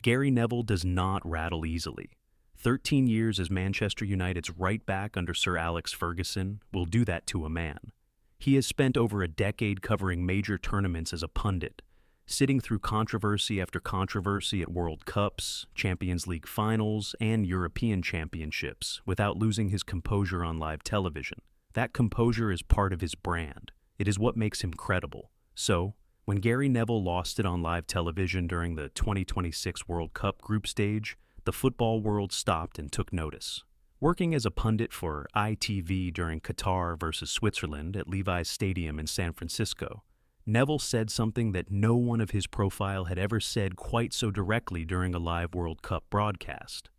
Gary Neville does not rattle easily. 13 years as Manchester United's right back under Sir Alex Ferguson will do that to a man. He has spent over a decade covering major tournaments as a pundit, sitting through controversy after controversy at World Cups, Champions League finals, and European championships without losing his composure on live television. That composure is part of his brand. It is what makes him credible. So, when Gary Neville lost it on live television during the 2026 World Cup group stage, the football world stopped and took notice. Working as a pundit for ITV during Qatar versus Switzerland at Levi's Stadium in San Francisco, Neville said something that no one of his profile had ever said quite so directly during a live World Cup broadcast.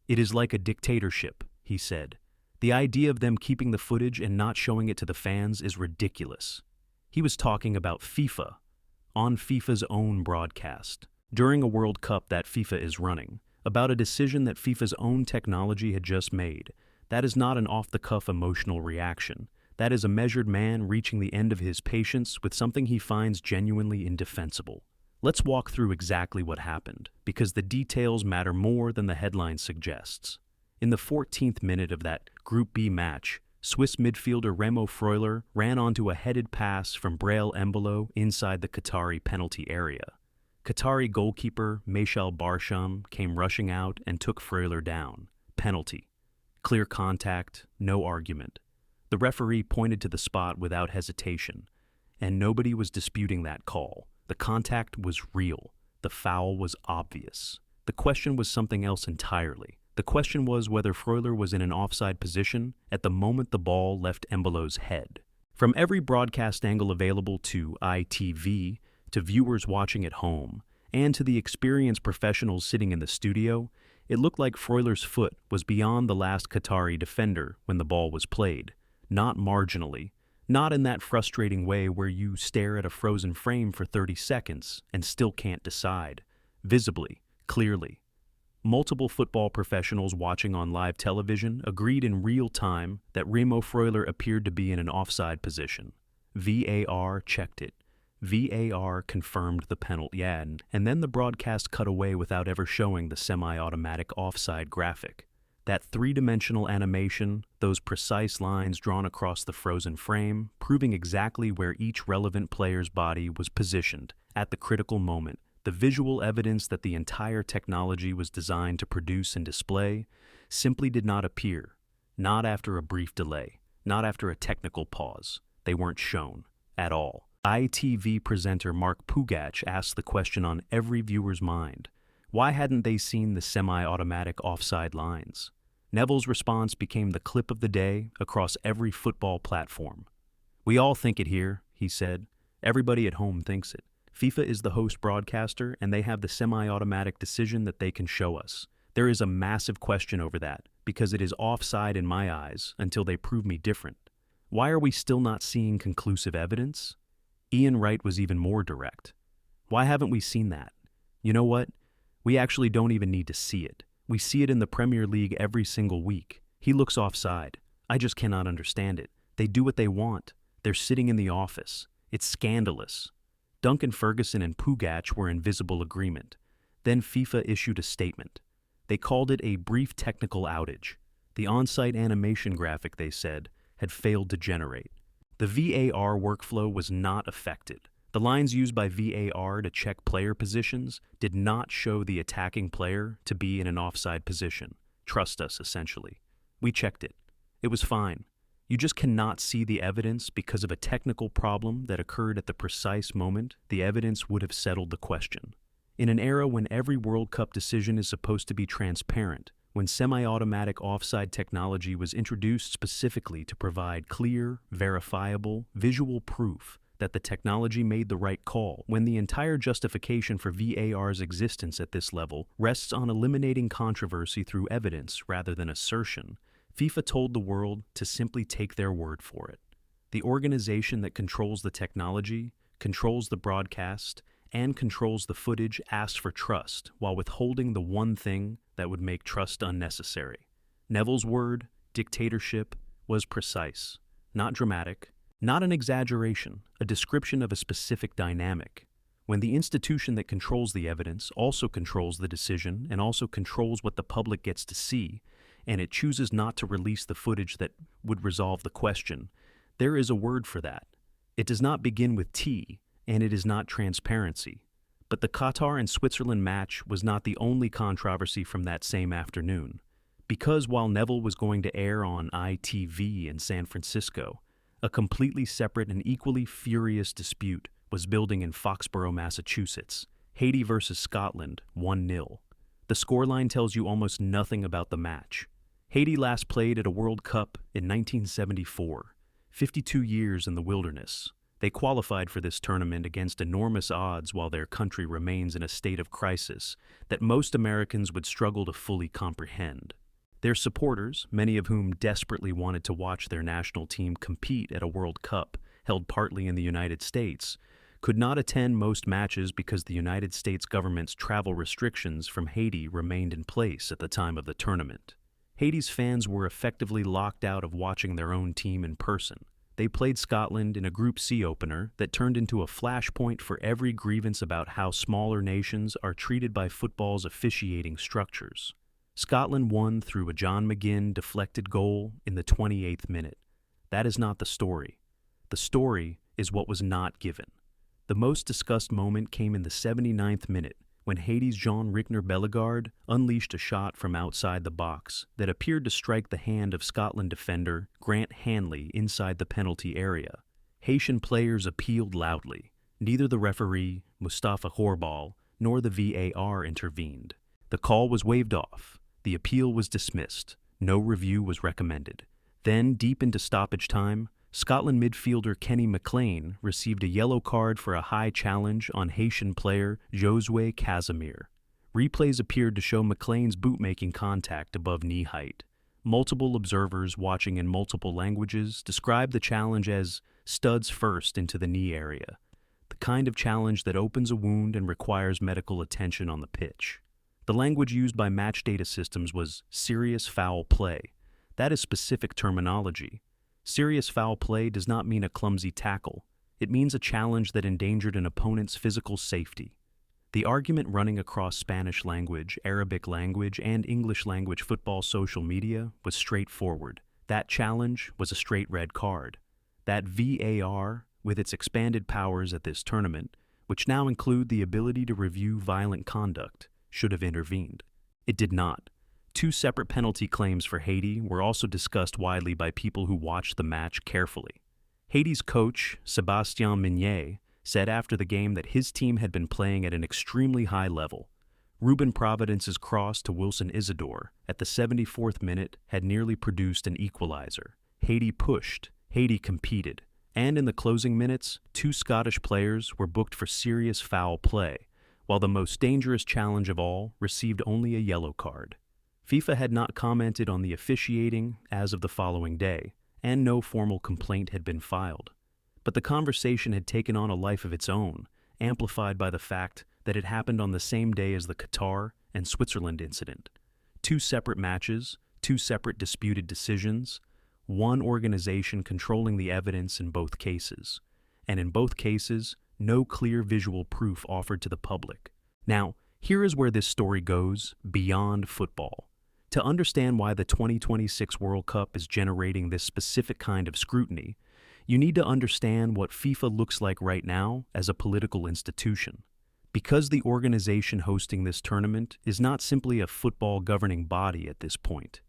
"It is like a dictatorship," he said. "The idea of them keeping the footage and not showing it to the fans is ridiculous." He was talking about FIFA, on FIFA's own broadcast, during a World Cup that FIFA is running, about a decision that FIFA's own technology had just made. That is not an off-the-cuff emotional reaction. That is a measured man reaching the end of his patience with something he finds genuinely indefensible. Let's walk through exactly what happened, because the details matter more than the headline suggests. In the 14th minute of that Group B match, Swiss midfielder Remo Freuler ran onto a headed pass from Breel Embolo inside the Qatari penalty area. Qatari goalkeeper Michel Barsham came rushing out and took Freuler down. Penalty. Clear contact, no argument. The referee pointed to the spot without hesitation, and nobody was disputing that call. The contact was real. The foul was obvious. The question was something else entirely. The question was whether Freuler was in an offside position at the moment the ball left Embolo's head. From every broadcast angle available to ITV, to viewers watching at home, and to the experienced professionals sitting in the studio, it looked like Freuler's foot was beyond the last Qatari defender when the ball was played. Not marginally, not in that frustrating way where you stare at a frozen frame for 30 seconds and still can't decide. Visibly, clearly. Multiple football professionals watching on live television agreed in real time that Remo Freuler appeared to be in an offside position. VAR checked it. VAR confirmed the penalty, and then the broadcast cut away without ever showing the semi-automatic offside graphic. That three-dimensional animation, those precise lines drawn across the frozen frame, proving exactly where each relevant player's body was positioned at the critical moment, the visual evidence that the entire technology was designed to produce and display, simply did not appear, not after a brief delay, not after a technical pause. They weren't shown at all. ITV presenter Mark Pugac asked the question on every viewer's mind. Why hadn't they seen the semi-automatic offside lines? Neville's response became the clip of the day across every football platform. "We all think it here," he said. "Everybody at home thinks it. FIFA is the host broadcaster, and they have the semi-automatic decision that they can show us. There is a massive question over that, because it is offside in my eyes until they prove me different. Why are we still not seeing conclusive evidence?" Ian Wright was even more direct. "Why haven't we seen that? You know what? We actually don't even need to see it. We see it in the Premier League every single week. He looks offside. I just cannot understand it. They do what they want. They're sitting in the office. It's scandalous." Duncan Ferguson and Pugac were in visible agreement. Then FIFA issued a statement. They called it a brief technical outage. The on-site animation graphic, they said, had failed to generate. The VAR workflow was not affected. The lines used by VAR to check player positions did not show the attacking player to be in an offside position. Trust us, essentially. We checked it. It was fine. You just cannot see the evidence because of a technical problem that occurred at the precise moment the evidence would have settled the question. In an era when every World Cup decision is supposed to be transparent, when semi-automatic offside technology was introduced specifically to provide clear, verifiable, visual proof that the technology made the right call, when the entire justification for VAR's existence at this level rests on eliminating controversy through evidence rather than assertion, FIFA told the world to simply take their word for it. The organization that controls the technology, controls the broadcast, and controls the footage asked for trust while withholding the one thing that would make trust unnecessary. Neville's word, dictatorship, was precise, not dramatic, not an exaggeration, a description of a specific dynamic. When the institution that controls the evidence also controls the decision and also controls what the public gets to see, and it chooses not to release the footage that would resolve the question, there is a word for that. It does not begin with T, and it is not transparency. But the Qatar and Switzerland match was not the only controversy from that same afternoon. Because while Neville was going to air on ITV in San Francisco, a completely separate and equally furious dispute was building in Foxborough, Massachusetts. Haiti versus Scotland, 1-0. The scoreline tells you almost nothing about the match. Haiti last played at a World Cup in 1974, 52 years in the wilderness. They qualified for this tournament against enormous odds while their country remains in a state of crisis that most Americans would struggle to fully comprehend. Their supporters, many of whom desperately wanted to watch their national team compete at a World Cup held partly in the United States, could not attend most matches because the United States government's travel restrictions from Haiti remained in place at the time of the tournament. Haiti's fans were effectively locked out of watching their own team in person. They played Scotland in a Group C opener that turned into a flashpoint for every grievance about how smaller nations are treated by football's officiating structures. Scotland won through a John McGinn deflected goal in the 28th minute. That is not the story. The story is what was not given. The most discussed moment came in the 79th minute when Haiti's Jean-Rickner Bellegarde unleashed a shot from outside the box that appeared to strike the hand of Scotland defender Grant Hanley inside the penalty area. Haitian players appealed loudly. Neither the referee, Mustafa Horbal, nor the VAR intervened. The call was waved off. The appeal was dismissed. No review was recommended. Then, deep into stoppage time, Scotland midfielder Kenny McLean received a yellow card for a high challenge on Haitian player Josue Casimir. Replays appeared to show McLean's boot-making contact above knee height. Multiple observers watching in multiple languages described the challenge as studs first into the knee area, the kind of challenge that opens a wound and requires medical attention on the pitch. The language used by match data systems was serious foul play. That is specific terminology. Serious foul play does not mean a clumsy tackle. It means a challenge that endangered an opponent's physical safety. The argument running across Spanish language, Arabic language, and English language football social media was straightforward. That challenge was a straight red card. That VAR, with its expanded powers at this tournament, which now include the ability to review violent conduct, should have intervened. It did not. Two separate penalty claims for Haiti were also discussed widely by people who watched the match carefully. Haiti's coach, Sébastien Mignet, said after the game that his team had been playing at an extremely high level. Ruben Providence's cross to Wilson Isidore at the 74th minute had nearly produced an equalizer. Haiti pushed, Haiti competed, and in the closing minutes, two Scottish players were booked for serious foul play, while the most dangerous challenge of all received only a yellow card. FIFA had not commented on the officiating as of the following day, and no formal complaint had been filed. But the conversation had taken on a life of its own, amplified by the fact that it happened on the same day as the Qatar and Switzerland incident. Two separate matches, two separate disputed decisions, one organization controlling the evidence in both cases, and in both cases, no clear visual proof offered to the public. Now, here is where this story goes beyond football. To understand why the 2026 World Cup is generating this specific kind of scrutiny, you need to understand what FIFA looks like right now as a political institution. Because the organization hosting this tournament is not simply a football governing body at this point,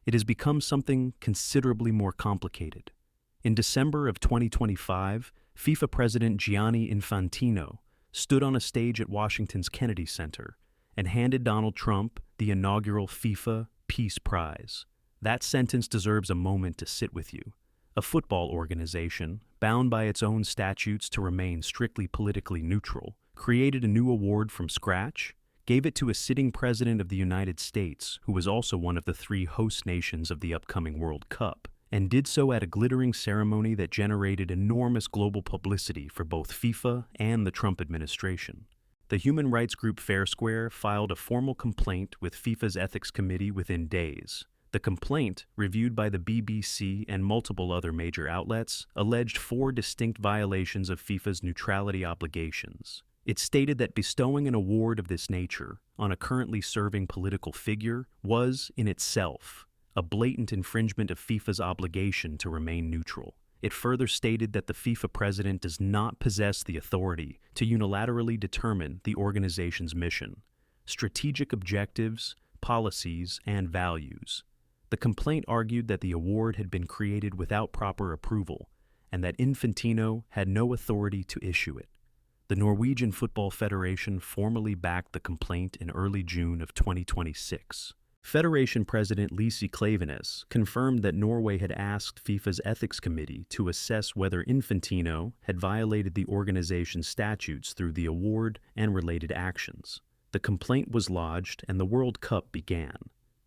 it has become something considerably more complicated. In December of 2025, FIFA President Gianni Infantino stood on a stage at Washington's Kennedy Center and handed Donald Trump the inaugural FIFA Peace Prize. That sentence deserves a moment to sit with you. A football organization, bound by its own statutes to remain strictly politically neutral, created a new award from scratch, gave it to a sitting president of the United States, who was also one of the three host nations of the upcoming World Cup, and did so at a glittering ceremony that generated enormous global publicity for both FIFA and the Trump administration. The human rights group FairSquare filed a formal complaint with FIFA's ethics committee within days. The complaint, reviewed by the BBC and multiple other major outlets, alleged 4 distinct violations of FIFA's neutrality obligations. It stated that bestowing an award of this nature on a currently serving political figure was, in itself, a blatant infringement of FIFA's obligation to remain neutral. It further stated that the FIFA president does not possess the authority to unilaterally determine the organization's mission, strategic objectives, policies, and values. The complaint argued that the award had been created without proper approval and that Infantino had no authority to issue it. The Norwegian Football Federation formally backed the complaint in early June of 2026. Federation President Lise Klaveness confirmed that Norway had asked FIFA's Ethics Committee to assess whether Infantino had violated the organization's statutes through the award and related actions. The complaint was lodged and the World Cup began.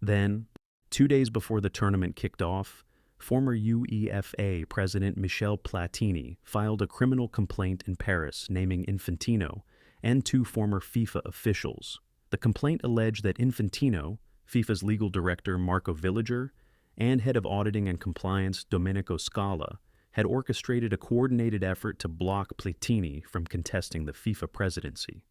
Then, 2 days before the tournament kicked off, former UEFA President Michel Platini filed a criminal complaint in Paris naming Infantino and 2 former FIFA officials. The complaint alleged that Infantino, FIFA's legal director Marco Villager, and head of auditing and compliance Domenico Scala had orchestrated a coordinated effort to block Platini from contesting the FIFA presidency.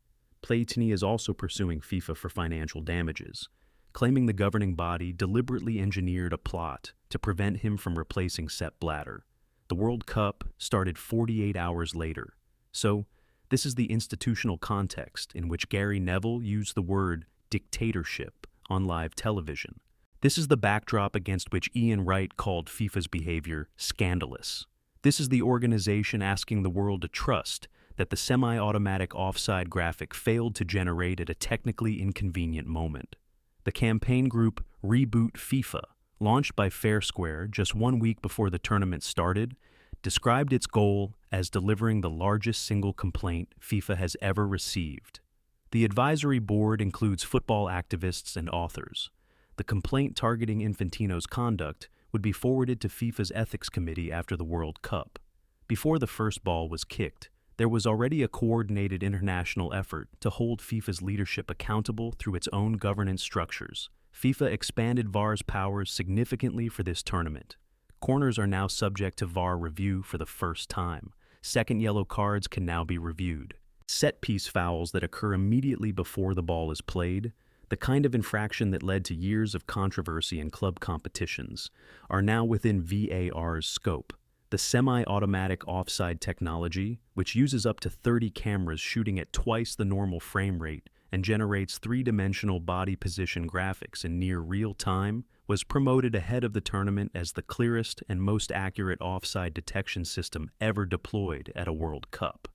Platini is also pursuing FIFA for financial damages, claiming the governing body deliberately engineered a plot to prevent him from replacing Sepp Blatter. The World Cup started 48 hours later. So, this is the institutional context in which Gary Neville used the word dictatorship on live television. This is the backdrop against which Ian Wright called FIFA's behavior scandalous. This is the organization asking the world to trust that the semi-automatic offside graphic failed to generate at a technically inconvenient moment. The campaign group Reboot FIFA, launched by FairSquare just 1 week before the tournament started, described its goal as delivering the largest single complaint FIFA has ever received. The advisory board includes football activists and authors. The complaint targeting Infantino's conduct would be forwarded to FIFA's Ethics Committee after the World Cup. Before the first ball was kicked, there was already a coordinated international effort to hold FIFA's leadership accountable through its own governance structures. FIFA expanded VAR's powers significantly for this tournament. Corners are now subject to VAR review for the first time. Second yellow cards can now be reviewed. Set-piece fouls that occur immediately before the ball is played, the kind of infraction that led to years of controversy in club competitions, are now within VAR's scope. The semi-automatic offside technology, which uses up to 30 cameras shooting at twice the normal frame rate and generates three-dimensional body position graphics in near real time, was promoted ahead of the tournament as the clearest and most accurate offside detection system ever deployed at a World Cup.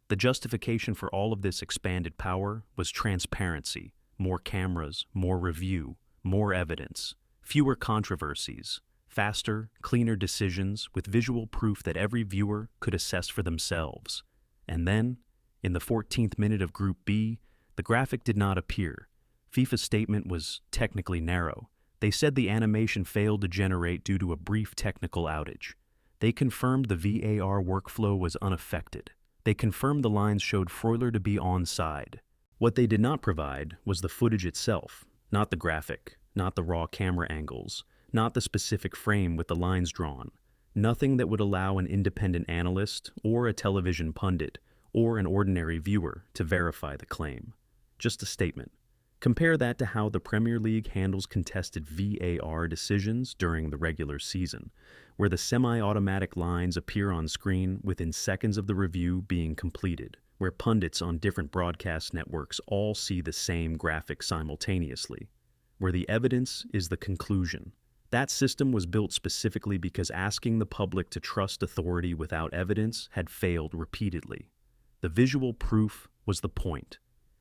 The justification for all of this expanded power was transparency, more cameras, more review, more evidence, fewer controversies, faster, cleaner decisions with visual proof that every viewer could assess for themselves. And then, in the 14th minute of Group B, the graphic did not appear. FIFA's statement was technically narrow. They said the animation failed to generate due to a brief technical outage. They confirmed the VAR workflow was unaffected. They confirmed the lines showed Freuler to be onside. What they did not provide was the footage itself, not the graphic, not the raw camera angles, not the specific frame with the lines drawn, nothing that would allow an independent analyst or a television pundit or an ordinary viewer to verify the claim. Just a statement. Compare that to how the Premier League handles contested VAR decisions during the regular season, where the semi-automatic lines appear on screen within seconds of the review being completed, where pundits on different broadcast networks all see the same graphic simultaneously, where the evidence is the conclusion. That system was built specifically because asking the public to trust authority without evidence had failed repeatedly. The visual proof was the point.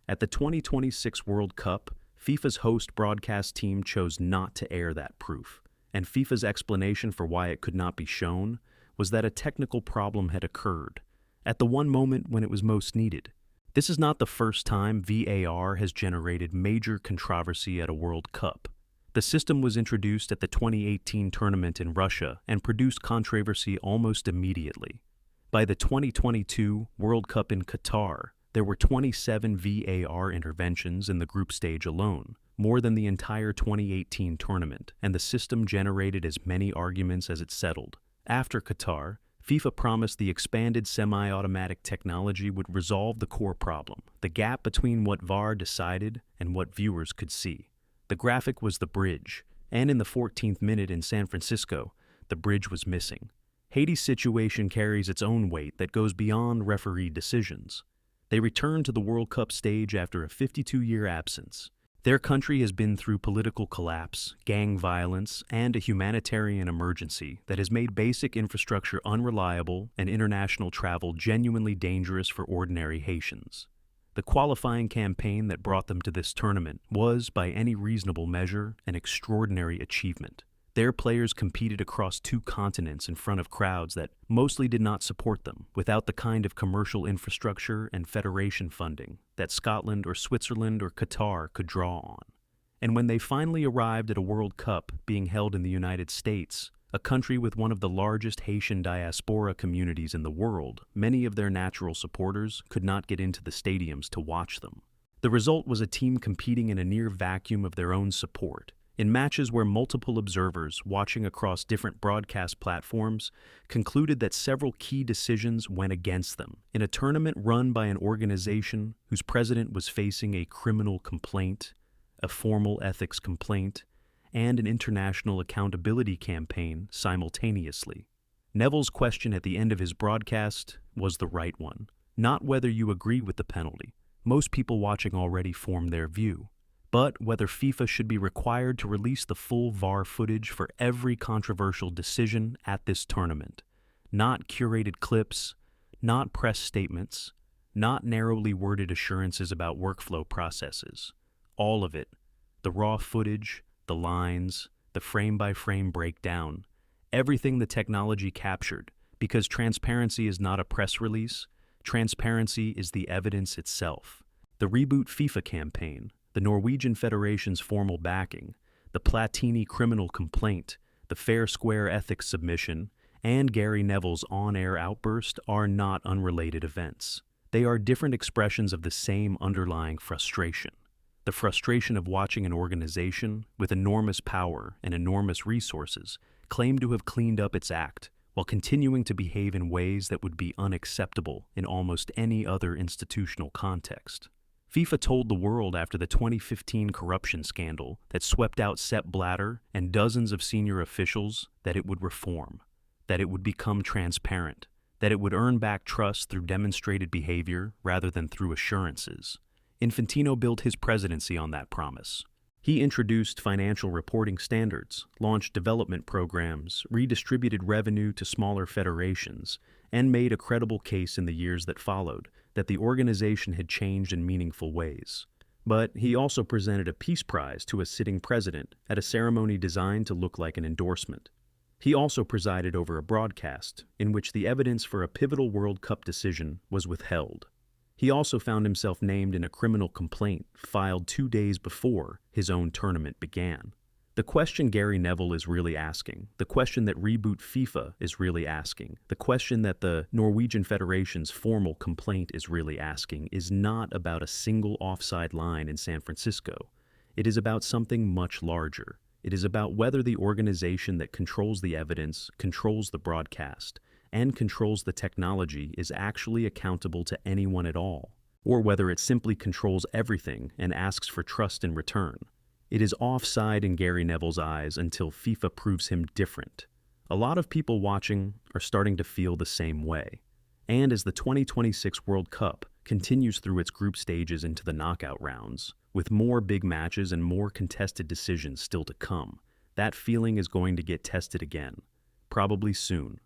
At the 2026 World Cup, FIFA's host broadcast team chose not to air that proof, and FIFA's explanation for why it could not be shown was that a technical problem had occurred, at the one moment when it was most needed. This is not the first time VAR has generated major controversy at a World Cup. The system was introduced at the 2018 tournament in Russia and produced controversy almost immediately. By the 2022 World Cup in Qatar, there were 27 VAR interventions in the group stage alone, more than the entire 2018 tournament, and the system generated as many arguments as it settled. After Qatar, FIFA promised the expanded semi-automatic technology would resolve the core problem, the gap between what VAR decided and what viewers could see. The graphic was the bridge, and in the 14th minute in San Francisco, the bridge was missing. Haiti's situation carries its own weight that goes beyond referee decisions. They returned to the World Cup stage after a 52-year absence. Their country has been through political collapse, gang violence, and a humanitarian emergency that has made basic infrastructure unreliable and international travel genuinely dangerous for ordinary Haitians. The qualifying campaign that brought them to this tournament was, by any reasonable measure, an extraordinary achievement. Their players competed across 2 continents in front of crowds that mostly did not support them, without the kind of commercial infrastructure and federation funding that Scotland or Switzerland or Qatar could draw on. And when they finally arrived at a World Cup being held in the United States, a country with one of the largest Haitian diaspora communities in the world, many of their natural supporters could not get into the stadiums to watch them. The result was a team competing in a near vacuum of their own support, in matches where multiple observers, watching across different broadcast platforms, concluded that several key decisions went against them. In a tournament run by an organization whose president was facing a criminal complaint, a formal ethics complaint, and an international accountability campaign simultaneously. Neville's question at the end of his broadcast was the right one. Not whether you agree with the penalty. Most people watching already formed their view. But whether FIFA should be required to release the full VAR footage for every controversial decision at this tournament. Not curated clips, not press statements, not narrowly worded assurances about workflow processes. All of it, the raw footage, the lines, the frame-by-frame breakdown, everything the technology captured, because transparency is not a press release, transparency is the evidence itself. The Reboot FIFA campaign, the Norwegian Federation's formal backing, the Platini criminal complaint, the FairSquare ethics submission, and Gary Neville's on-air outburst are not unrelated events. They are different expressions of the same underlying frustration. The frustration of watching an organization with enormous power and enormous resources claim to have cleaned up its act while continuing to behave in ways that would be unacceptable in almost any other institutional context. FIFA told the world after the 2015 corruption scandal that swept out Sepp Blatter and dozens of senior officials that it would reform, that it would become transparent, that it would earn back trust through demonstrated behavior rather than through assurances. Infantino built his presidency on that promise. He introduced financial reporting standards, launched development programs, redistributed revenue to smaller federations, and made a credible case in the years that followed that the organization had changed in meaningful ways. But he also presented a peace prize to a sitting president at a ceremony designed to look like an endorsement. He also presided over a broadcast in which the evidence for a pivotal World Cup decision was withheld. He also found himself named in a criminal complaint filed 2 days before his own tournament began. The question Gary Neville is really asking, the question that Reboot FIFA is really asking, the question that the Norwegian Federation's formal complaint is really asking is not about a single offside line in San Francisco. It is about something much larger. It is about whether the organization that controls the evidence, controls the broadcast, and controls the technology is actually accountable to anyone at all, or whether it simply controls everything and asks for trust in return. It is offside in Gary Neville's eyes until FIFA proves him different. A lot of people watching are starting to feel the same way. And as the 2026 World Cup continues through its group stages into the knockout rounds, with more big matches and more contested decisions still to come, that feeling is going to get tested again, probably soon.